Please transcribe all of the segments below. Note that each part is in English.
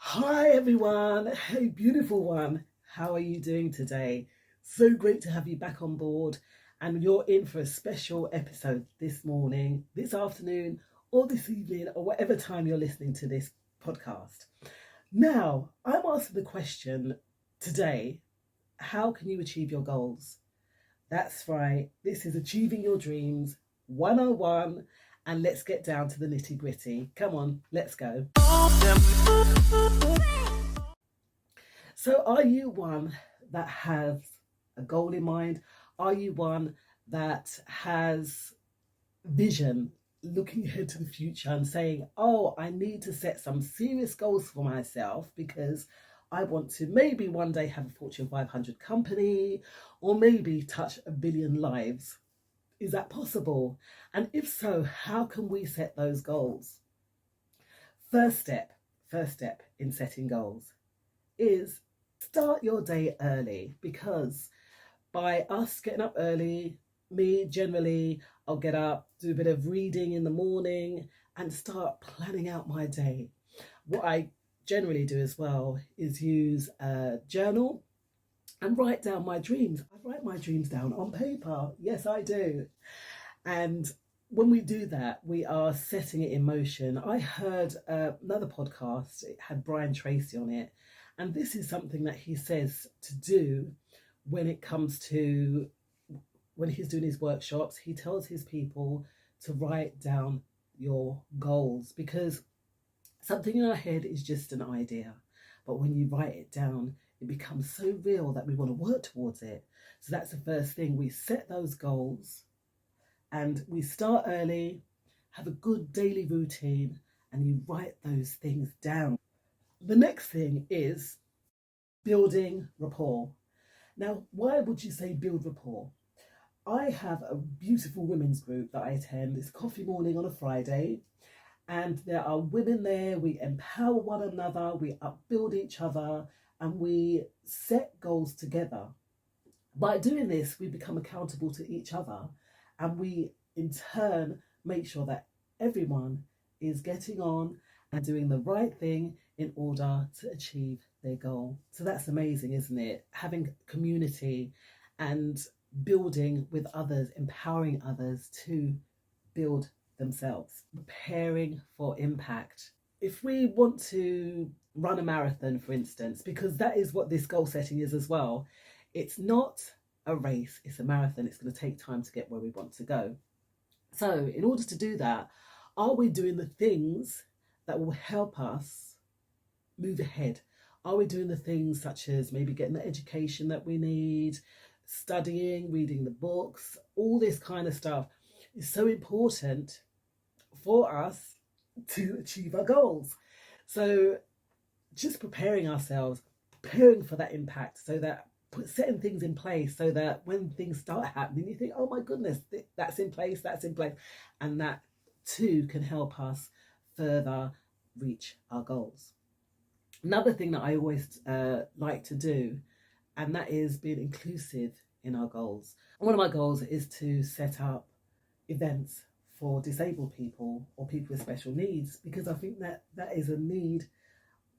Hi everyone, hey beautiful one, how are you doing today? So great to have you back on board, and you're in for a special episode this morning, this afternoon, or this evening, or whatever time you're listening to this podcast. Now, I'm asking the question today, how can you achieve your goals? That's right, this is Achieving Your Dreams 101, and let's get down to the nitty gritty. Come on, let's go. So, are you one that has a goal in mind? Are you one that has vision, looking ahead to the future and saying, oh, I need to set some serious goals for myself because I want to maybe one day have a Fortune 500 company or maybe touch a billion lives? Is that possible? And if so, how can we set those goals? First step, first step in setting goals is start your day early, because by us getting up early, me generally, I'll get up, do a bit of reading in the morning and start planning out my day. What I generally do as well is use a journal and write down my dreams. I write my dreams down on paper. Yes, I do. And when we do that, we are setting it in motion. I heard another podcast, it had Brian Tracy on it. And this is something that he says to do when it comes to when he's doing his workshops. He tells his people to write down your goals, because something in our head is just an idea. But when you write it down, it becomes so real that we want to work towards it. So that's the first thing. We set those goals and we start early, have a good daily routine, and you write those things down. The next thing is building rapport. Now, why would you say build rapport? I have a beautiful women's group that I attend. It's coffee morning on a Friday, and there are women there. We empower one another, we upbuild each other, and we set goals together. By doing this, we become accountable to each other, and we in turn make sure that everyone is getting on and doing the right thing in order to achieve their goal. So that's amazing, isn't it? Having community and building with others, empowering others to build themselves, preparing for impact. If we want to run a marathon, for instance, because that is what this goal setting is as well, it's not a race, it's a marathon. It's going to take time to get where we want to go. So in order to do that, are we doing the things that will help us move ahead? Are we doing the things such as maybe getting the education that we need, studying, reading the books? All this kind of stuff is so important for us to achieve our goals. So just preparing ourselves, preparing for that impact, so that setting things in place so that when things start happening, you think, oh my goodness, that's in place, and that too can help us further reach our goals. Another thing that I always like to do, and that is being inclusive in our goals. One of my goals is to set up events for disabled people or people with special needs, because I think that that is a need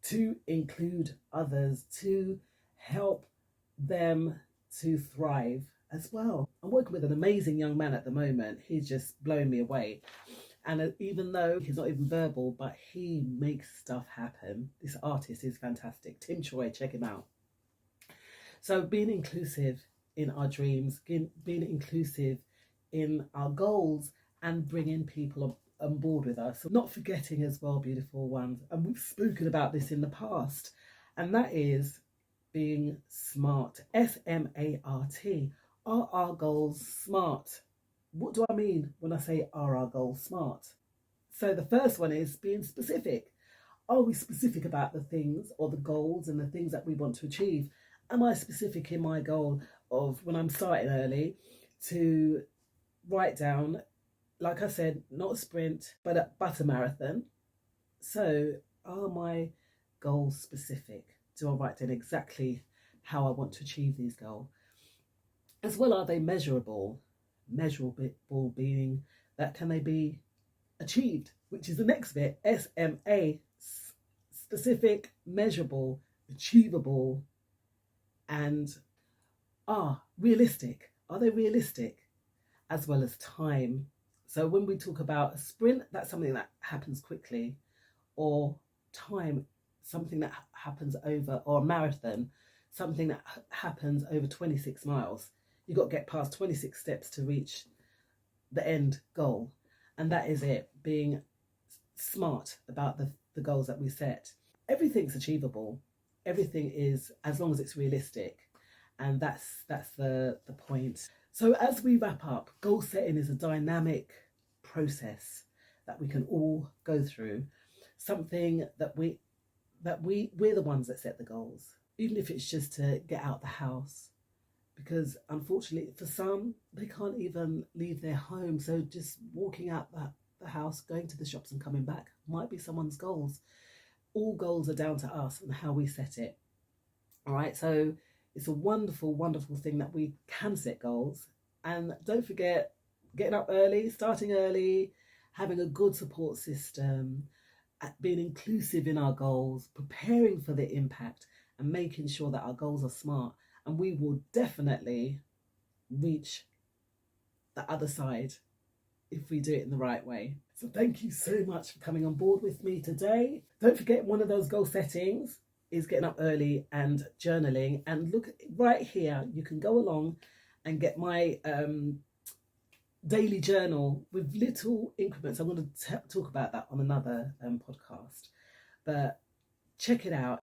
to include others, to help them to thrive as well. I'm working with an amazing young man at the moment. He's just blowing me away. And even though he's not even verbal, but he makes stuff happen. This artist is fantastic. Tim Choi, check him out. So being inclusive in our dreams, being inclusive in our goals, and bringing people on board with us. Not forgetting as well, beautiful ones, and we've spoken about this in the past, and that is being smart. SMART. Are our goals smart? What do I mean when I say are our goals smart? So the first one is being specific. Are we specific about the things or the goals and the things that we want to achieve? Am I specific in my goal of when I'm starting early to write down, like I said, not a sprint, but a marathon? So are my goals specific? Do I write down exactly how I want to achieve these goals? As well, are they measurable? Measurable being that can they be achieved, which is the next bit, SMA, specific, measurable, achievable, and are realistic. Are they realistic? As well as time. So when we talk about a sprint, that's something that happens quickly, or time, something that happens over, or a marathon, something that happens over 26 miles. You've got to get past 26 steps to reach the end goal. And that is it, being smart about the goals that we set. Everything's achievable. Everything is, as long as it's realistic. And that's the point. So as we wrap up, goal setting is a dynamic process that we can all go through. Something that we're the ones that set the goals, even if it's just to get out the house, because unfortunately for some, they can't even leave their home. So just walking out the house, going to the shops and coming back might be someone's goals. All goals are down to us and how we set it. All right, so it's a wonderful, wonderful thing that we can set goals. And don't forget, getting up early, starting early, having a good support system, being inclusive in our goals, preparing for the impact, and making sure that our goals are smart. And we will definitely reach the other side if we do it in the right way. So thank you so much for coming on board with me today. Don't forget, one of those goal settings is getting up early and journaling. And look right here, you can go along and get my daily journal with little increments. I'm going to talk about that on another podcast, but check it out.